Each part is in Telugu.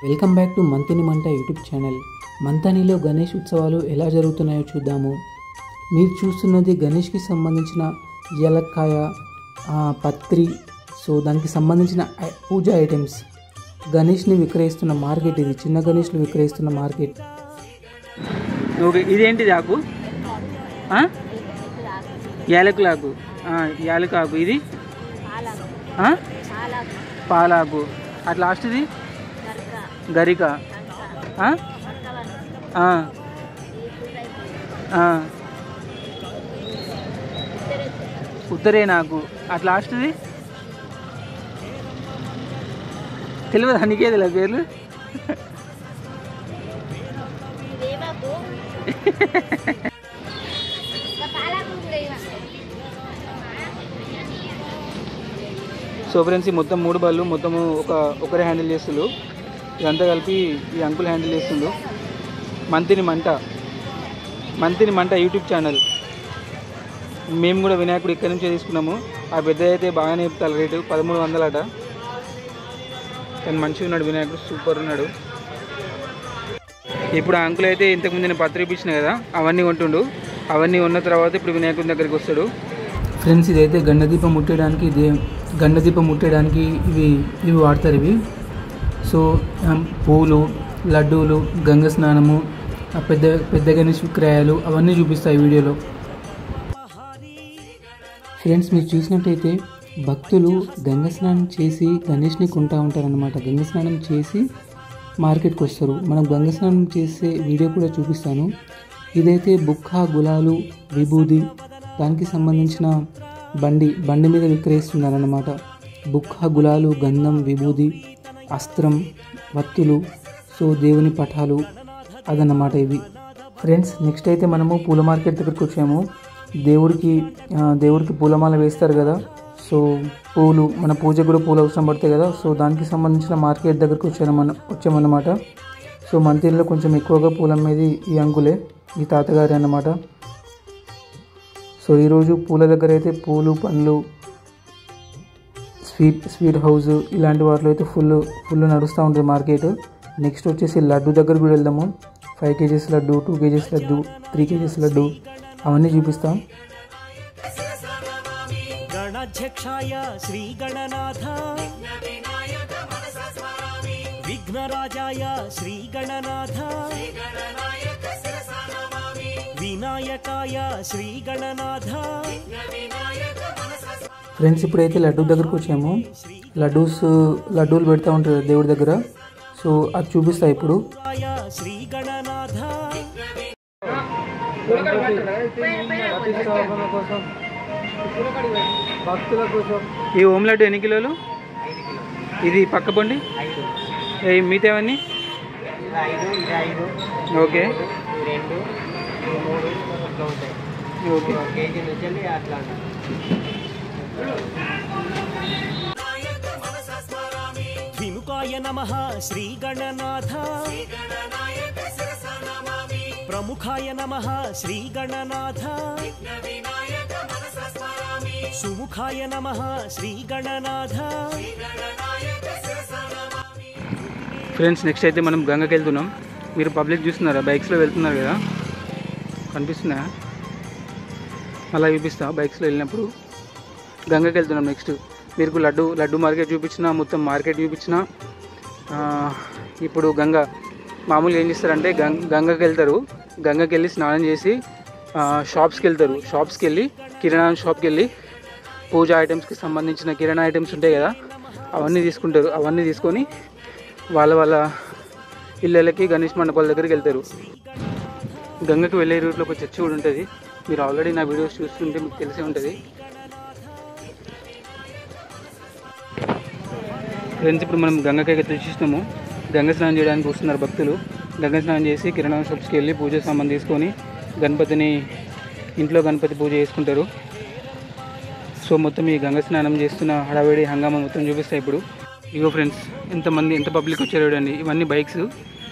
వెల్కమ్ బ్యాక్ టు మంతిని మంట యూట్యూబ్ ఛానల్. మంతనిలో గణేష్ ఉత్సవాలు ఎలా జరుగుతున్నాయో చూద్దాము. మీరు చూస్తున్నది గణేష్కి సంబంధించిన యలక్కాయ, పత్రి, సో దానికి సంబంధించిన పూజా ఐటమ్స్. గణేష్ని విక్రయిస్తున్న మార్కెట్ ఇది, చిన్న గణేష్లు విక్రయిస్తున్న మార్కెట్. ఓకే, ఇదేంటిది ఆకు? యాలకులాకు. యాలకాకు. ఇది పాలాకు. అట్లా లాస్ట్ది గరిక. ఉత్తరే నాకు. అట్లా లాస్ట్ది తెలియదు, నీకే తెలియదు పేర్లు. సో ఫ్రెండ్స్, ఈ మొత్తం 3 బళ్ళు మొత్తము ఒకరే హ్యాండిల్ చేస్తుండ్రు. ఇదంతా కలిపి ఈ అంకుల్ హ్యాండిల్ చేస్తుండ్రు. మంతిని మంట యూట్యూబ్ ఛానల్. మేము కూడా వినాయకుడు ఇక్కడి నుంచే తీసుకున్నాము. ఆ పెద్ద అయితే బాగానే చెప్తారు రేటు, 1300 అట. కానీ మంచిగా ఉన్నాడు వినాయకుడు, సూపర్ ఉన్నాడు. ఇప్పుడు ఆ అంకుల్ అయితే ఇంతకుముందు నేను పత్రి ఇప్పించిన కదా, అవన్నీ కొంటుండు. అవన్నీ ఉన్న తర్వాత ఇప్పుడు వినాయకుడి దగ్గరికి వస్తాడు. ఫ్రెండ్స్, ఇదైతే గండదీపం ముట్టేయడానికి ఇవి వాడతారు. ఇవి సో పూలు, లడ్డూలు, గంగ స్నానము, పెద్ద గణేష్ విక్రయాలు అవన్నీ చూపిస్తాయి వీడియోలో. ఫ్రెండ్స్, మీరు చూసినట్టయితే భక్తులు గంగ స్నానం చేసి గణేష్ని కొంటూ ఉంటారనమాట. గంగ స్నానం చేసి మార్కెట్కి వస్తారు. మనం గంగ స్నానం చేసే వీడియో కూడా చూపిస్తాను. ఇదైతే బుక్క, గులాలు, విభూది, దానికి సంబంధించిన బండి మీద విక్రయిస్తున్నారన్నమాట. బుక్క, గులాలు, గంధం, విభూది, అస్త్రం, వత్తులు, సో దేవుని పటాలు, అదన్నమాట ఇవి. ఫ్రెండ్స్, నెక్స్ట్ అయితే మనము పూల మార్కెట్ దగ్గరికి వచ్చాము. దేవుడికి పూలమాల వేస్తారు కదా, సో పూలు మన పూజకు కూడా పూలు అవసరం పడతాయి కదా, సో దానికి సంబంధించిన మార్కెట్ దగ్గరికి వచ్చామన్నమాట. సో మంతిలో కొంచెం ఎక్కువగా పూలు అమ్మేది ఈ అంకులే, ఈ తాతగారి అన్నమాట. సో ఈరోజు పూల దగ్గర అయితే పూలు, పండ్లు, స్వీట్ హౌస్ ఇలాంటి వాటిలో అయితే ఫుల్ నడుస్తూ ఉంటుంది మార్కెట్. నెక్స్ట్ వచ్చేసి లడ్డు దగ్గర కూడా వెళ్దాము. 5 kgs laddu, 2 kgs laddu, 3 kgs laddu అవన్నీ చూపిస్తాం. గణాధ్యక్షాయ శ్రీ గణనాథ, విఘ్నరాజాయ శ్రీ గణనాథ, వినాయకాయ శ్రీ గణనాథ. ఫ్రెండ్స్, ఇప్పుడైతే లడ్డు దగ్గరకు వచ్చాము. లడ్డూలు పెడతా ఉంటారు దేవుడి దగ్గర, సో అది చూపిస్తా ఇప్పుడు. శ్రీ గణనాథ. ఈ ఓం లడ్డు ఎన్ని కిలోలు? ఇది పక్క పండి మిగతావన్నీ ఓకే. విముఖాయ నమః శ్రీ గణనాథ, ప్రముఖాయ నమః శ్రీ గణనాథ, సుముఖాయ నమః శ్రీ గణనాథ. ఫ్రెండ్స్, నెక్స్ట్ అయితే మనం గంగకి వెళ్తున్నాం. మీరు పబ్లిక్ చూస్తున్నారా, బైక్స్లో వెళ్తున్నారు కదా, కనిపిస్తున్నాయా? అలా చూపిస్తా. బైక్స్లో వెళ్ళినప్పుడు గంగకి వెళ్తున్నాం. నెక్స్ట్ మీకు లడ్డు మార్కెట్ చూపించిన, మొత్తం మార్కెట్ చూపించిన. ఇప్పుడు మామూలుగా ఏం చేస్తారంటే గంగకి వెళ్తారు. గంగకి వెళ్ళి స్నానం చేసి షాప్స్కి వెళ్తారు. షాప్స్కి వెళ్ళి కిరాణా షాప్కి వెళ్ళి పూజా ఐటమ్స్కి సంబంధించిన కిరాణా ఐటమ్స్ ఉంటాయి కదా, అవన్నీ తీసుకుంటారు. అవన్నీ తీసుకొని వాళ్ళ ఇళ్ళకి గణేష్ మండపాల దగ్గరికి వెళ్తారు. గంగకి వెళ్ళే రూట్లో ఒక చర్చి కూడా ఉంటుంది. మీరు ఆల్రెడీ నా వీడియోస్ చూస్తుంటే మీకు తెలిసే ఉంటుంది. ఫ్రెండ్స్, ఇప్పుడు మనం గంగకి తెచ్చిస్తాము. గంగ స్నానం చేయడానికి వస్తున్నారు భక్తులు. గంగ స్నానం చేసి కిరాణా షాప్స్కి వెళ్ళి పూజ సామాన్ తీసుకొని ఇంట్లో గణపతి పూజ చేసుకుంటారు. సో మొత్తం ఈ గంగ స్నానం చేస్తున్న హడావిడి హంగామా మొత్తం చూపిస్తాయి ఇప్పుడు. ఇగో ఫ్రెండ్స్, ఎంత పబ్లిక్ వచ్చారు చూడండి. ఇవన్నీ బైక్స్.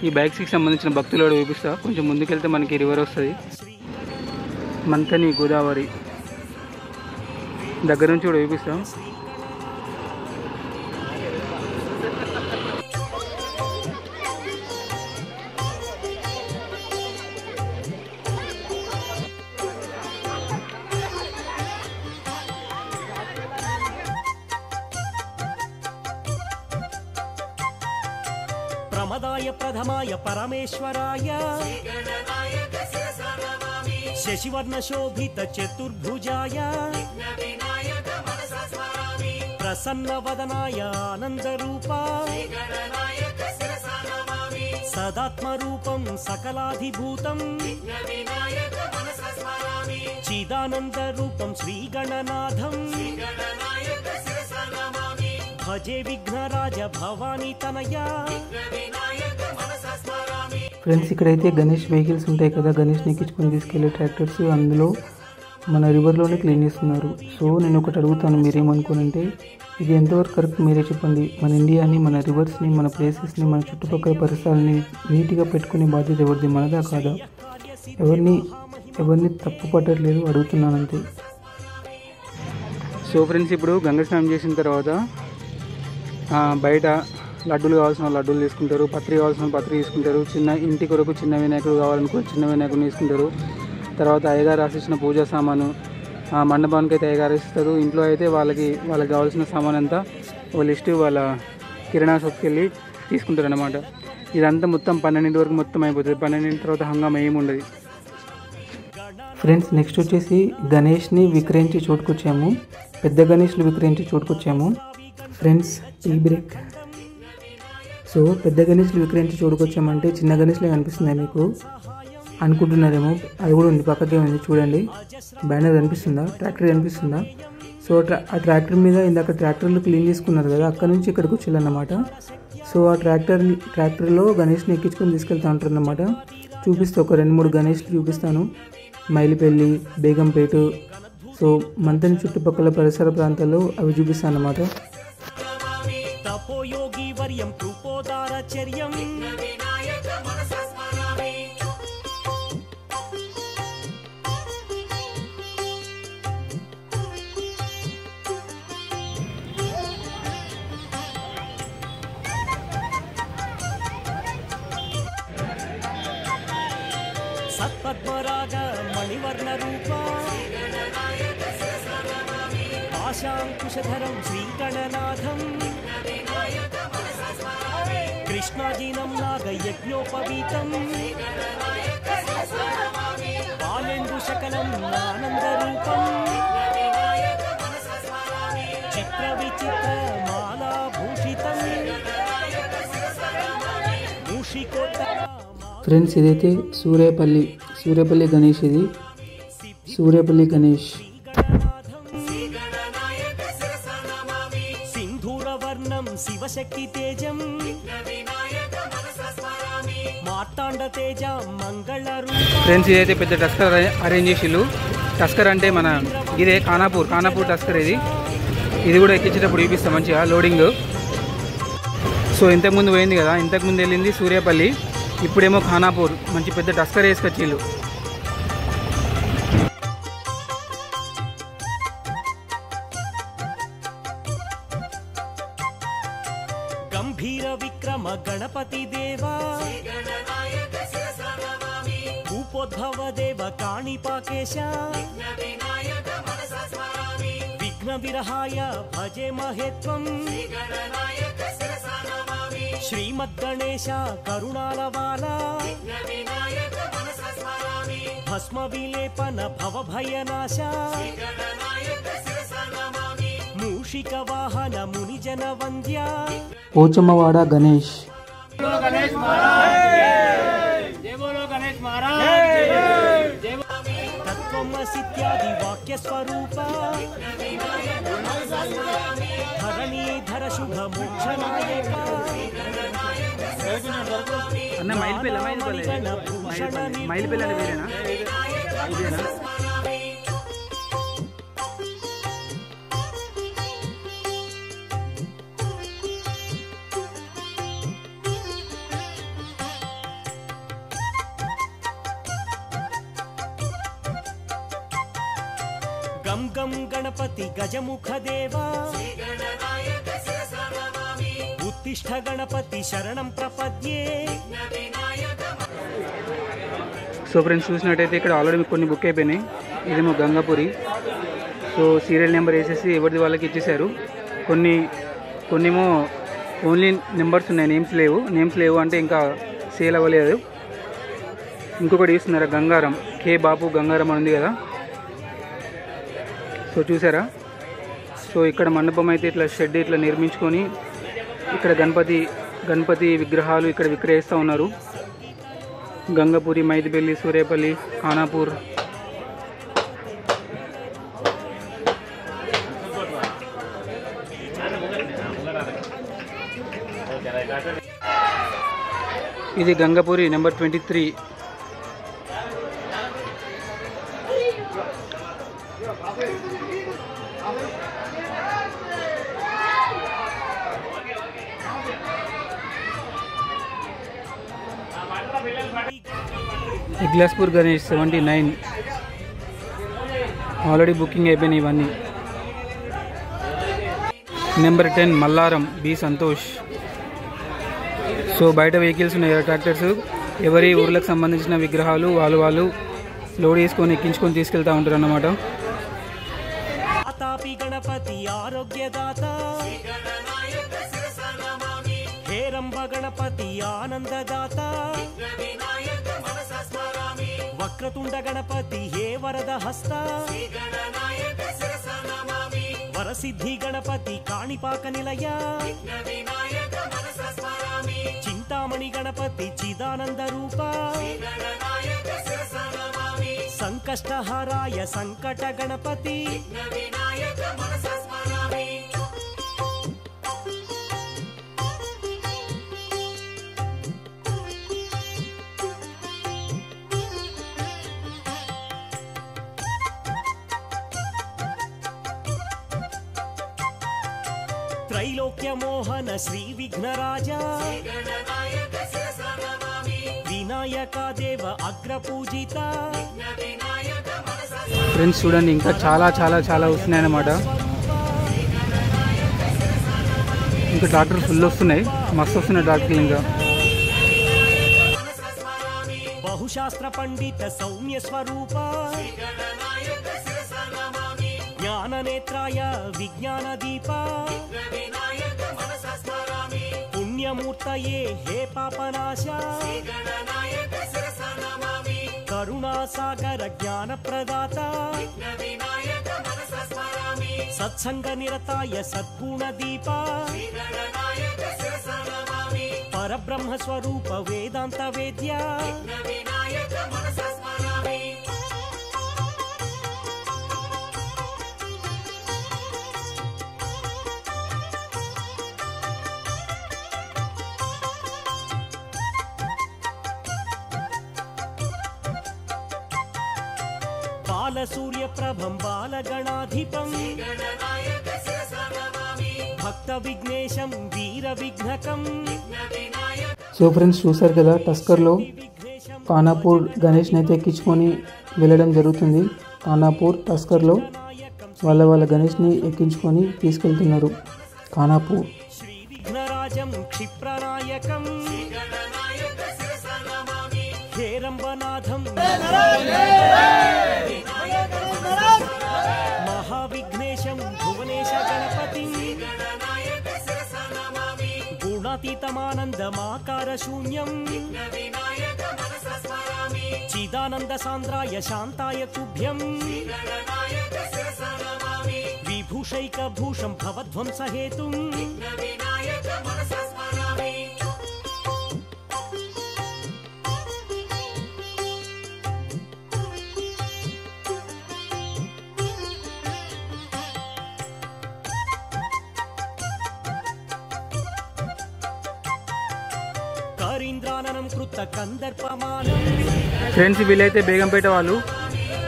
ఈ బైక్స్కి సంబంధించిన భక్తులు కూడా చూపిస్తా. కొంచెం ముందుకెళ్తే మనకి రివర్ వస్తుంది. మంతని గోదావరి దగ్గర నుంచి కూడా చూపిస్తాం. ప్రమదాయ ప్రథమాయ పరమేశ్వరాయ శశివర్ణ శోభిత చతుర్భుజాయ ప్రసన్న వదనాయ ఆనంద రూపా సదాత్మ రూపం సకలాధిభూతం చిదానంద రూపం శ్రీ గణనాథం భజే విఘ్నరాజ భవానీ తనయా. ఫ్రెండ్స్, ఇక్కడైతే గణేష్ వెహికల్స్ ఉంటాయి కదా, గణేష్ని ఎక్కించుకొని తీసుకెళ్లే ట్రాక్టర్స్, అందులో మన రివర్లోనే క్లీన్ చేస్తున్నారు. సో నేను ఒకటి అడుగుతాను, మీరేమనుకోనంటే ఇది ఎంతవరకు కరెక్ట్ మీరే చెప్పండి. మన ఇండియాని, మన రివర్స్ని, మన ప్లేసెస్ని, మన చుట్టుపక్కల పరిసరాలని నీట్గా పెట్టుకునే బాధ్యత ఎవరిది, మనదా కాదా? ఎవరిని తప్పు పట్టట్లేదు, అడుగుతున్నాను అంతే. సో ఫ్రెండ్స్, ఇప్పుడు గంగ స్నానం చేసిన తర్వాత బయట లడ్డూలు కావాల్సిన లడ్డూలు తీసుకుంటారు, పత్రి కావాల్సిన పత్రి తీసుకుంటారు, చిన్న ఇంటి కొరకు చిన్న వినాయకుడు కావాలనుకో చిన్న వినాయకుడిని తీసుకుంటారు. తర్వాత అయ్యగారు రాసిచ్చిన పూజా సామాను మండపానికి అయితే అయ్యగారు ఇస్తారు. ఇంట్లో అయితే వాళ్ళకి కావాల్సిన సామాన్ అంతా ఒక లిస్టు వాళ్ళ కిరాణా షాప్కి వెళ్ళి తీసుకుంటారు అన్నమాట. ఇదంతా మొత్తం 12 వరకు మొత్తం అయిపోతుంది. 12 తర్వాత హంగామా ఏముండదు. ఫ్రెండ్స్, నెక్స్ట్ వచ్చేసి గణేష్ని విక్రయించి చోటుకొచ్చాము. పెద్ద గణేష్లు విక్రయించి చోటుకొచ్చాము. Friends, tea break. సో పెద్ద గణేష్లు విక్రయించి చోటుకొచ్చామంటే చిన్న గణేష్లే కనిపిస్తుంది మీకు అనుకుంటున్నారేమో. అది కూడా ఉంది, పక్కకే ఉంది చూడండి. బ్యానర్ కనిపిస్తుందా, ట్రాక్టర్ కనిపిస్తుందా? సో ఆ ట్రాక్టర్ మీద ఇందాక ట్రాక్టర్లు క్లీన్ చేసుకున్నారు కదా, అక్కడ నుంచి ఇక్కడికి వచ్చేయాలన్నమాట. సో ఆ ట్రాక్టర్లో గణేష్ని ఎక్కించుకొని తీసుకెళ్తా ఉంటారు అన్నమాట. చూపిస్తే ఒక 2-3 గణేష్లు చూపిస్తాను. మైలిపల్లి, బేగంపేట, సో మంతని చుట్టుపక్కల పరిసర ప్రాంతాల్లో అవి చూపిస్తాను అన్నమాట. తపోయోగి వర్యం కృపోదారచర్యం సత్పద్మరాగ మణివర్ణ రూపా ఆశాంకుశధరం శ్రీగణనాథం కృష్ణాజీనం నాగయజ్ఞోపవీతం బాలేందుశకలం ఆనందరూపం చిత్ర విచిత్ర మాలాభూషితం మూషికోత్తర. ఫ్రెండ్స్, ఇదైతే సూర్యపల్లి గణేష్. ఇది సూర్యపల్లి గణేష్. సింధూరవర్ణం శివశక్తి తేజం మార్తాండ తేజ మంగళ రూపం. ఫ్రెండ్స్, ఇదైతే పెద్ద టస్కర్ అరేంజ్ చేసిళ్ళు. టస్కర్ అంటే మన ఇదే ఖానాపూర్ టస్కర్. ఇది కూడా ఎక్కించేటప్పుడు చూపిస్తాం మంచిగా లోడింగ్. సో ఇంతకుముందు పోయింది కదా, ఇంతకుముందు వెళ్ళింది సూర్యపల్లి, ఇప్పుడేమో ఖానాపూర్. మంచి పెద్ద టస్కర్ వేసుకొచ్చిళ్ళు. గంభీర విక్రమ గణపతి దేవా భూపోద్భవ దేవ కాణిపాకేశ విఘ్న విరహాయ భజే మహేత్వం శ్రీమద్గణేశ కరుణాలవాల భస్మ విలేపన భవభయనాశ మూషిక వాహన మునిజన వంద్య పోచమ్మవాడ గణేష్. తత్వమసిత్యాది వాక్య స్వరూప ధరణీధర శుభ మోక్షనాయక అన్న మైలిపల్లి అని వేరేనా? ఇదేనా? గం గం గణపతి గజముఖ దేవా ఉత్తిష్ఠ గణపతి శరణం ప్రపద్యే. సో ఫ్రెండ్స్, చూసినట్టయితే ఇక్కడ ఆల్రెడీ కొన్ని బుక్ అయిపోయినాయి. ఇదేమో గంగాపురి. సో సీరియల్ నెంబర్ వేసేసి ఎవరిది వాళ్ళకి ఇచ్చేసారు. కొన్నేమో ఓన్లీ నెంబర్స్ ఉన్నాయి, నేమ్స్ లేవు అంటే ఇంకా సేల్ అవ్వలేదు. ఇంకొకటి చూస్తున్నారా, గంగారం, కే బాపు గంగారం అని ఉంది కదా. సో చూసారా. సో ఇక్కడ మండపం అయితే ఇట్లా షెడ్ ఇట్లా నిర్మించుకొని ఇక్కడ గణపతి విగ్రహాలు ఇక్కడ విక్రయిస్తూ ఉన్నారు. గంగపురి, మైదిపల్లి, సూర్యాపల్లి, ఖానాపూర్. ఇది Gangapuri number 23. Iglaspur Ganesh 79. Already booking అయిపోయినాయి ఇవన్నీ. Number 10 Mallaram, B Santosh. So బయట వెహికల్స్ ఉన్నాయి, ట్రాక్టర్స్. ఎవరి ఊర్లకు సంబంధించిన విగ్రహాలు వాళ్ళు లోడ్ చేసుకొని ఎక్కించుకొని తీసుకెళ్తూ ఉంటారు అన్నమాట. గణపతి ఆరోగ్యదాత, హేరంబ గణపతి ఆనందదాత, వక్రతుండ గణపతి హే వరద హస్త, వరసిద్ధి గణపతి కాణిపాక నిలయ, చింతామణి గణపతి చిదానంద రూప, సంకష్టహరాయ సంకట గణపతి, त्रैलोक्य मोहन श्री विघ्नराजा, विनायका देव अग्रपूजिता. ఫ్రెండ్స్ చూడండి, ఇంకా చాలా చాలా చాలా వస్తున్నాయి అన్నమాట. ఇంకా డాక్టర్లు ఫుల్ వస్తున్నాయి, మస్తు వస్తున్నాయి డాక్టర్లు. ఇంకా బహుశాస్త్ర పండిత సౌమ్య స్వరూప, జ్ఞాన నేత్రాయ విజ్ఞాన దీప, పుణ్యమూర్తయే హే పాపనాశ, కరుణాసాగర జ్ఞాన ప్రదాత, సత్సంగ నిరతాయ సద్గుణ దీప, పరబ్రహ్మ స్వరూప వేదాంత వేద్య, బాలసూర్య ప్రభం బాలగణాధిపం, భక్త విఘ్నేశం వీర విఘ్నకం. సో ఫ్రెండ్స్ చూసారు కదా, టస్కర్లో ఖానాపూర్ గణేష్ని అయితే ఎక్కించుకొని వెళ్ళడం జరుగుతుంది. ఖానాపూర్ టస్కర్లో వాళ్ళ గణేష్ని ఎక్కించుకొని తీసుకెళ్తున్నారు ఖానాపూర్. శ్రీ విఘ్నరాజం క్షిప్రనాయకం, హేరంబనాథం మహావిఘ్నేశం భువనేశ గణపతి, గుణాతీతమానందమాకార శూన్యం, చిదానంద సాంద్రాయ శాంతాయ తుభ్యం, విభూషైక భూషం భవధ్వంస హేతుం. ఫ్రెండ్స్ వీళ్ళైతే బేగంపేట వాళ్ళు,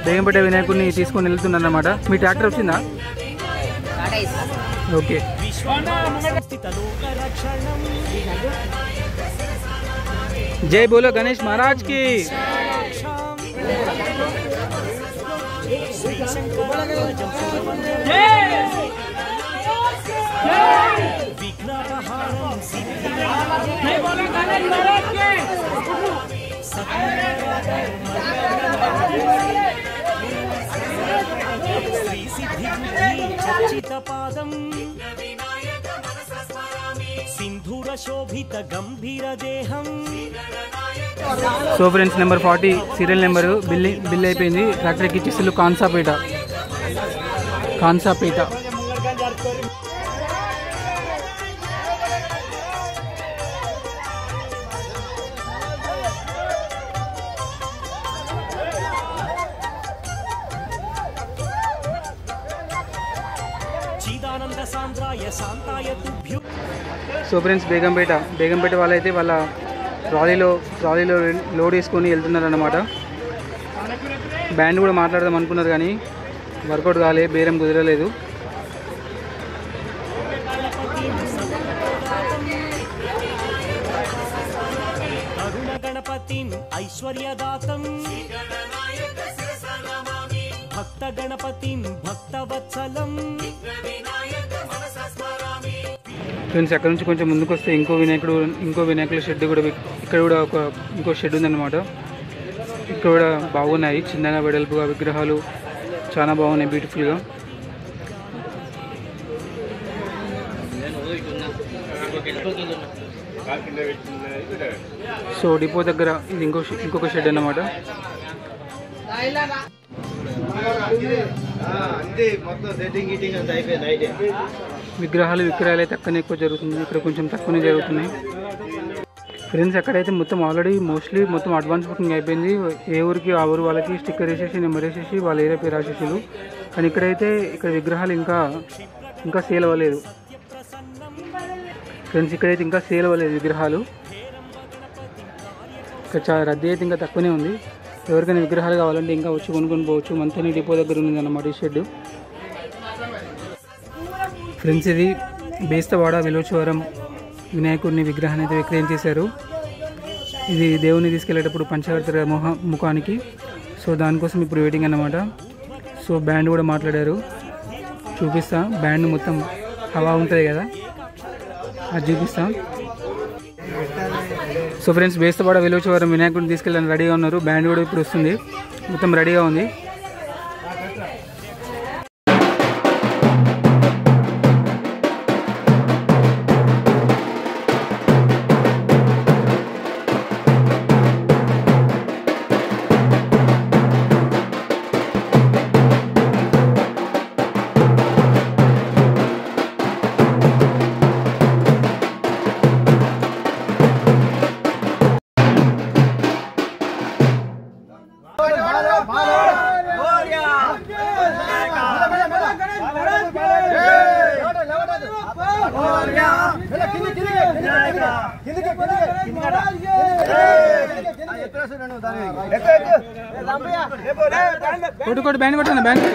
బేగంపేట వినాయకుడిని తీసుకొని వెళ్తున్నారు అన్నమాట. మీ ట్రాక్టర్ వచ్చిందా? ఓకే. జై బోలో గణేష్ మహారాజ్ కి. సింధూర శోభిత గంభీర దేహం. So friends, number 40 serial number bill అయిపోయింది. ట్రాక్టర్ ఎక్కిచ్చేసి కాన్సాపేట. చిదానంద సాంద్రాయ శాంతాయ తుభ్యం. సో ఫ్రెండ్స్, బేగంపేట వాళ్ళైతే వాళ్ళ ట్రాలీలో లోడ్ వేసుకొని వెళ్తున్నారు అన్నమాట. బ్యాండ్ కూడా మాట్లాడదాం అనుకున్నారు కానీ వర్కౌట్ కాలే, బేరం కుదరలేదు. అరుణ గణపతిం ఐశ్వర్యదాతం. భక్త గణపతిం భక్తవత్సలం. ఫ్రెండ్స్, అక్కడ నుంచి కొంచెం ముందుకు వస్తే ఇంకో వినాయకుల షెడ్ కూడా, ఇక్కడ కూడా ఇంకో షెడ్ ఉందన్నమాట. ఇక్కడ కూడా బాగున్నాయి, చిన్నగా వెడల్పుగా విగ్రహాలు చాలా బాగున్నాయి, బ్యూటిఫుల్గా. సో డిపో దగ్గర ఇది ఇంకొక షెడ్ అన్నమాట. విగ్రహాలు విక్రయాలు అయితే అక్కడనే ఎక్కువ జరుగుతుంది, ఇక్కడ కొంచెం తక్కువనే జరుగుతున్నాయి. ఫ్రెండ్స్, అక్కడైతే మోస్ట్లీ మొత్తం అడ్వాన్స్ బుకింగ్ అయిపోయింది. ఏ ఊరికి ఆ ఊరు వాళ్ళకి స్టిక్కర్ వేసేసి నెంబర్ వేసేసి వాళ్ళ ఏరియా పేరు రాసేసారు. కానీ ఇక్కడ విగ్రహాలు ఇంకా సేల్ అవ్వలేదు. ఫ్రెండ్స్, ఇక్కడైతే ఇంకా సేల్ అవ్వలేదు విగ్రహాలు. ఇక్కడ చాలా రద్దీ అయితే ఇంకా తక్కువనే ఉంది. ఎవరికైనా విగ్రహాలు కావాలంటే ఇంకా వచ్చి కొనుక్కొని పోవచ్చు. మంతని డిపో దగ్గర ఉంది అన్నమాట ఈ షెడ్. ఫ్రెండ్స్, ఇది బేస్తవాడ విలోచవరం వినాయకుడిని విగ్రహాన్ని అయితే విక్రయం చేశారు. ఇది దేవుని తీసుకెళ్లేటప్పుడు పంచకర్త ముఖానికి. సో దానికోసం ఇప్పుడు వెయిటింగ్ అన్నమాట. సో బ్యాండ్ కూడా మాట్లాడారు, చూపిస్తా. బ్యాండ్ మొత్తం హవా ఉంటుంది కదా, అది చూపిస్తా. సో ఫ్రెండ్స్, బేస్తవాడ విలోచవరం వినాయకుడిని తీసుకెళ్ళడానికి రెడీగా ఉన్నారు. బ్యాండ్ కూడా ఇప్పుడు వస్తుంది, మొత్తం రెడీగా ఉంది. కొట్టు బ్యాండ్ కొట్టండి, బ్యాండ్.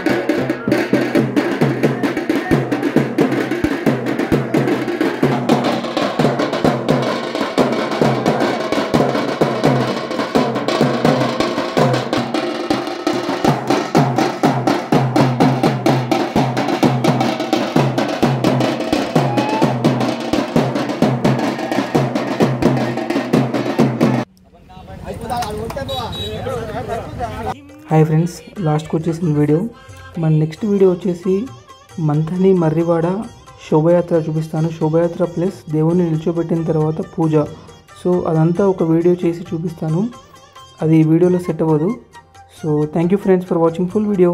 హాయ్ ఫ్రెండ్స్, లాస్ట్కి వచ్చేసిన వీడియో. మన నెక్స్ట్ వీడియో వచ్చేసి మంథని మర్రివాడ శోభయాత్ర చూపిస్తాను. శోభయాత్ర ప్లస్ దేవుణ్ణి నిల్చోబెట్టిన తర్వాత పూజ. సో అదంతా ఒక వీడియో చేసి చూపిస్తాను. అది ఈ వీడియోలో సెట్ అవ్వదు. So thank you friends for watching full video.